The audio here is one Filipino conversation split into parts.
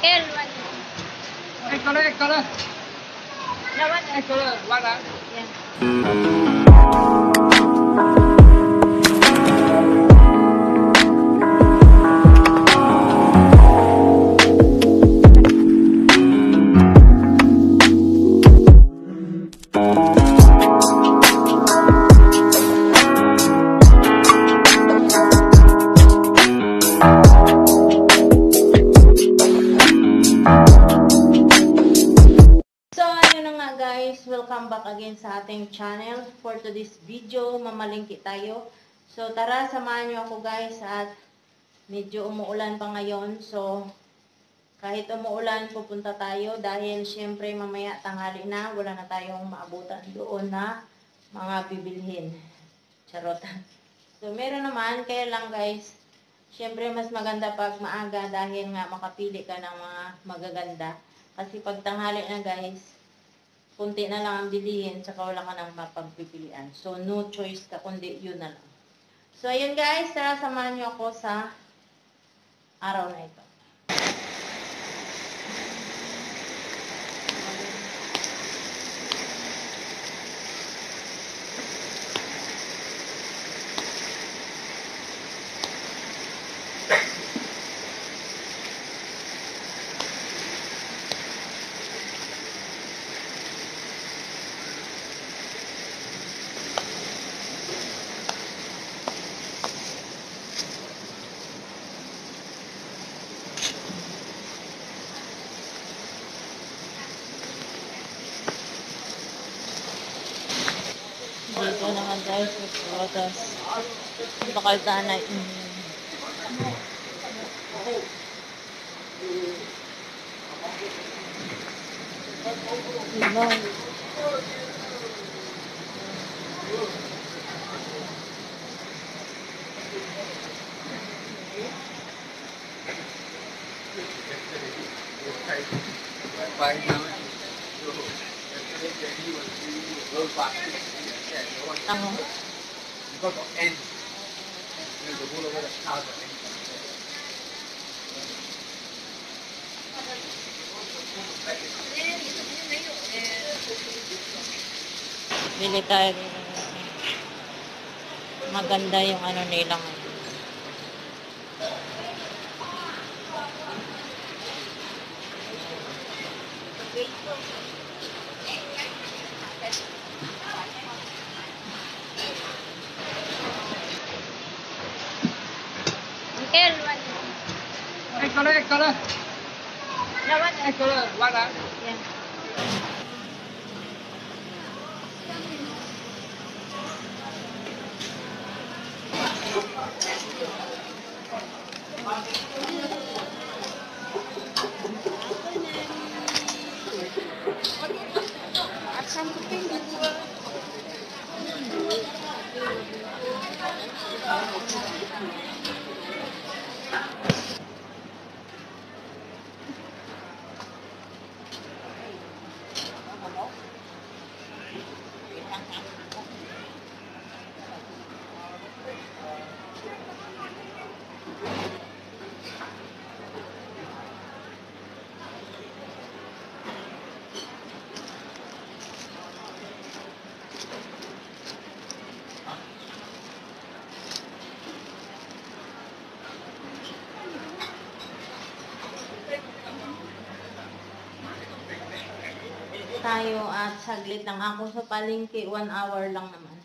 Uncle, one. Color. Lawan. Color, one. Yeah. Welcome back again sa ating channel. For today's video, mamalingki tayo. So tara, samahan nyo ako guys at medyo umuulan pa ngayon. So kahit umuulan, pupunta tayo dahil syempre mamaya tanghali na, wala na tayong maabutan doon na mga bibilhin. Charot. So meron naman, kaya lang guys, syempre mas maganda pag maaga dahil nga makapili ka ng mga magaganda. Kasi pag tanghali na guys, kunti na lang ang bilihin, saka wala ka nang mapagpipilian. So, no choice ka, kundi yun na lang. So, ayun guys, tara samahan nyo ako sa araw na ito. Dito naman guys, prutas. Bakal tanay. Limang. Because of N. The whole over the stars of N. Bili tayo. Maganda yung ano nilang. Uncle, one. Color. Lawan. Color, one. Yeah. Tayo at saglit lang ako sa palengke, 1 hour lang naman.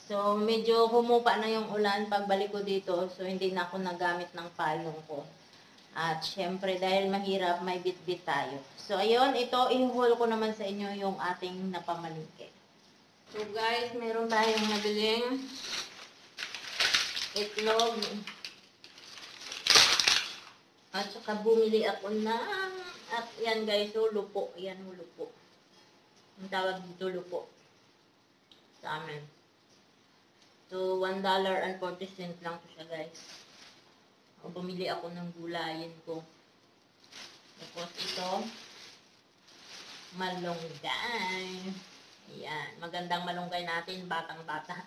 So, medyo humupa na yung ulan pagbalik ko dito. So, hindi na ako nagamit ng payong ko. At syempre, dahil mahirap, may bit-bit tayo. So, ayun, ito, i-haul ko naman sa inyo yung ating napamalingke. So, guys, meron tayong nabiling itlog. At saka bumili ako ng, at yan guys, lupo. Yan, lupo. Ang tawag dito, lupo. Sa amin. So, $1.40 lang to siya, guys. O, bumili ako ng gulayin ko. Tapos ito, malunggay. Ayan. Magandang malunggay natin, batang-bata.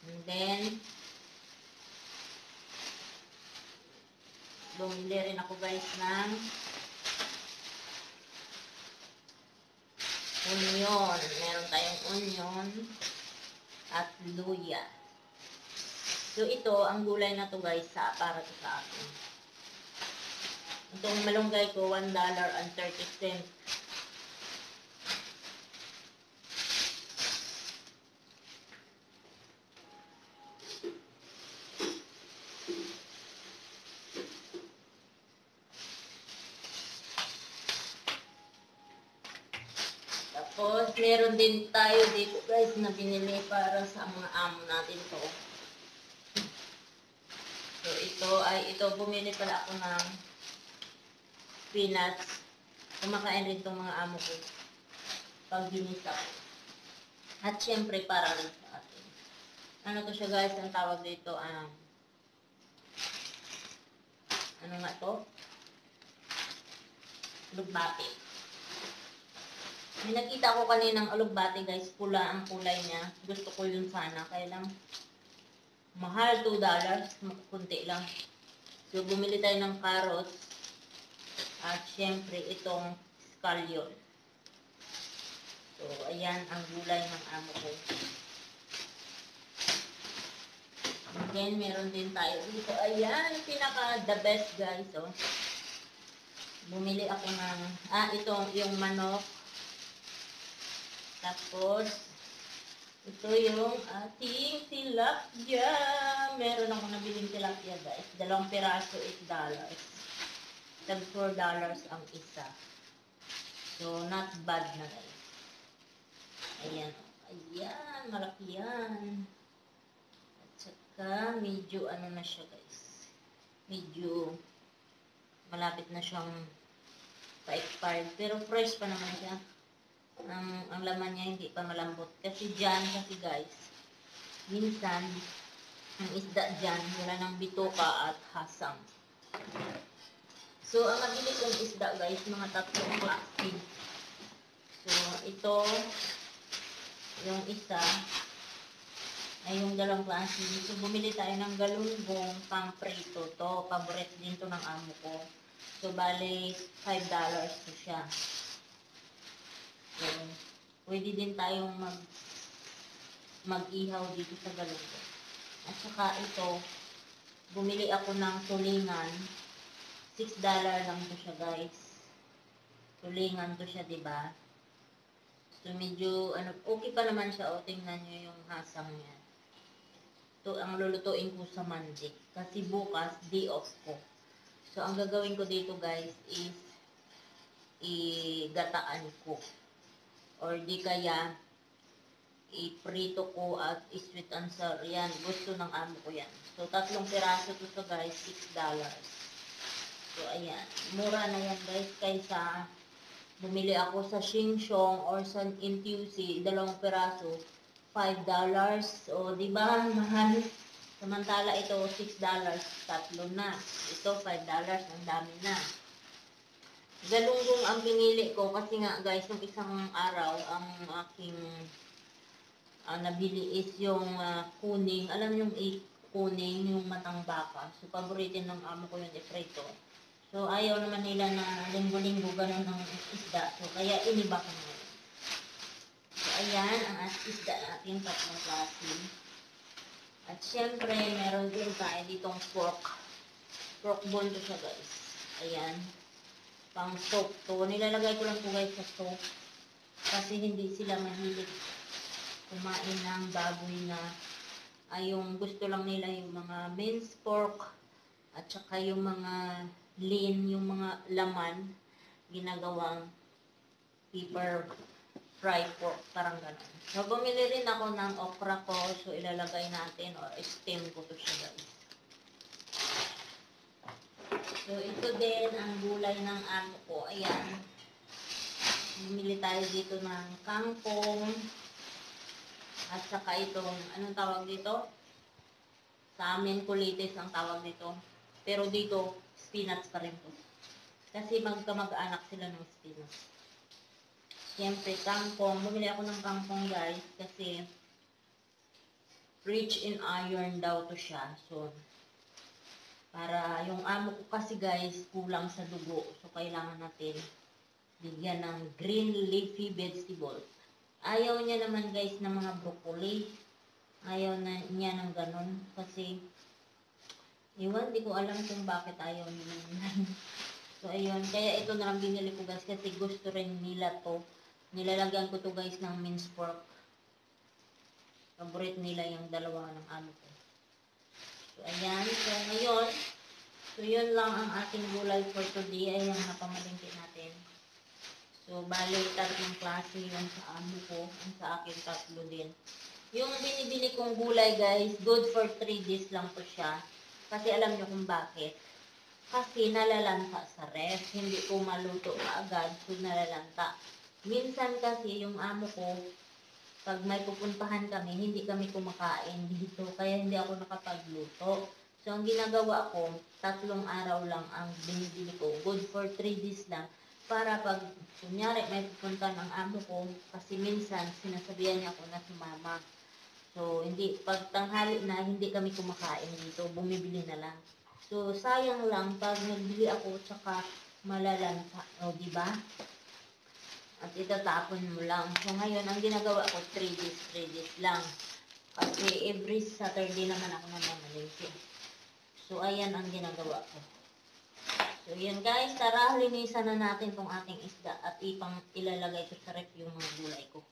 And then, bumili rin ako guys ng onion. Meron tayong onion at luya. So ito, ang gulay na to guys, para to sa akin. Itong malunggay ko, $1.30. Tapos, meron din tayo dito guys na binili para sa mga amo natin to. So, bumili pala ako ng peanuts. Kumakain rin itong mga amo ko pag ginisa ko. At syempre, para rin sa atin. Ano to siya guys, ang tawag dito, ano nga to? Alugbati. May nakita ko kaninang alugbati guys, pula ang kulay niya. Gusto ko yun sana, kaya lang mahal, $2, kunti lang. So, bumili tayo ng carrots. At syempre, itong scallion. So, ayan ang gulay ng amo ko. And then, meron din tayo dito. Ayan, pinaka-the best guys. Oh. Bumili ako ng, ito yung manok. Tapos, ito yung ating tilapia. Meron ako nabiling tilapia guys. 2 piraso, $8. Tag $4 ang isa. So, not bad na guys. Ayan. Ayan, malaki yan. At saka, medyo ano na siya guys. Medyo malapit na siyang pa-expired. Pero fresh pa naman siya. Ang laman niya hindi pa malambot. Kasi guys, minsan, ang isda dyan, wala ng bituka at hasang. So, ang nabili kong isda guys, mga 3 klase. So, ito, yung isa, ay yung 2 klase. So, bumili tayo ng galunggong pang prito. To, paborito din to ng amo ko. So, bali, $5 to siya. So, pwede din tayong mag-ihaw dito sa galunggong. At saka ito, bumili ako ng tulingan. $6 lang to siya guys. Tulingan to siya, diba? So, medyo, okay pa naman siya. O, tingnan nyo yung hasang niya. Ito, ang lulutuin ko sa Monday. Kasi bukas, day off ko. So, ang gagawin ko dito guys is, igataan ko. Or di kaya, iprito ko at sweet and sour. Yan, gusto ng amo ko yan. So, 3 piraso to guys, $6. So, ayan. Mura na yan guys kaysa bumili ako sa Sheng Siong or sa NTUC, 2 piraso, $5. O, di ba mahal? Samantala ito, $6, 3 na. Ito, $5, ang dami na. Galunggong ang pinili ko kasi nga guys, yung isang araw, ang aking nabili is yung kuning. Alam yung kuning, yung matang baka. So, paboritin ng amo ko yung iprito. So, ayaw naman nila na linggo-linggo ganun ng isda. So, kaya iniba ko na. So, ayan ang isda natin, 3 klase. At syempre, meron din tayo ditong pork. Pork bone to siya guys. Ayan. Pang soup to. Nilalagay ko lang po guys sa soup. Kasi hindi sila mahilig kumain ng baboy na yung gusto lang nila yung mga minced pork at saka yung mga lean, yung mga laman ginagawang pepper fry pork, parang gano'n. So, bumili rin ako ng okra ko. So, ilalagay natin or steam ko to siya guys. So, ito din ang gulay ng amo ko. Ayan. Bumili tayo dito ng kangkong. At saka itong, anong tawag dito? Sa amin, kulitis ang tawag dito. Pero dito, spinach pa rin to. Kasi magkamag-anak sila ng spinach. Siyempre, kangkong. Bumili ako ng kangkong guys. Kasi, rich in iron daw to siya. So, Para yung amo ko kasi guys, kulang sa dugo. So, kailangan natin bigyan ng green leafy vegetables. Ayaw niya naman guys ng mga broccoli. Ayaw na niya ng ganun. Kasi, iwan, di ko alam kung bakit ayaw niya ng So, ayun. Kaya ito na lang binili ko guys kasi gusto rin nila to. Nilalagyan ko to guys ng minced pork. Paborito nila yung dalawa ng amo ko. So, ayan. So, ngayon, so, yun lang ang ating gulay for today. Ay, yung napamalingki natin. So, bali, tatlong klase yung sa amo ko. Ang sa akin, tatlo din. Yung binibili kong gulay, guys, good for 3 days lang po siya. Kasi alam nyo kung bakit. Kasi nalalanta sa ref. Hindi ko maluto agad. So, nalalanta. Minsan kasi, yung amo ko, pag may pupuntahan kami, hindi kami kumakain dito. Kaya hindi ako nakapagluto. So, ang ginagawa ko, 3 araw lang ang binibili ko. Good for 3 days lang. Para pag, kunyari, may pupuntahan ang amo ko, kasi minsan, sinasabihan niya ako na sumama. So, hindi, pag tanghali na, hindi kami kumakain dito. Bumibili na lang. So, sayang lang, pag nagbili ako, tsaka malalanta. O, diba? At itatapon mo lang. So, ngayon, ang ginagawa ko, 3 days lang. Kasi every Saturday naman ako namamalingki. So, ayan ang ginagawa ko. So, yun guys, tara, linisan na natin tong ating isda at ilalagay ko sa ref yung mga gulay ko.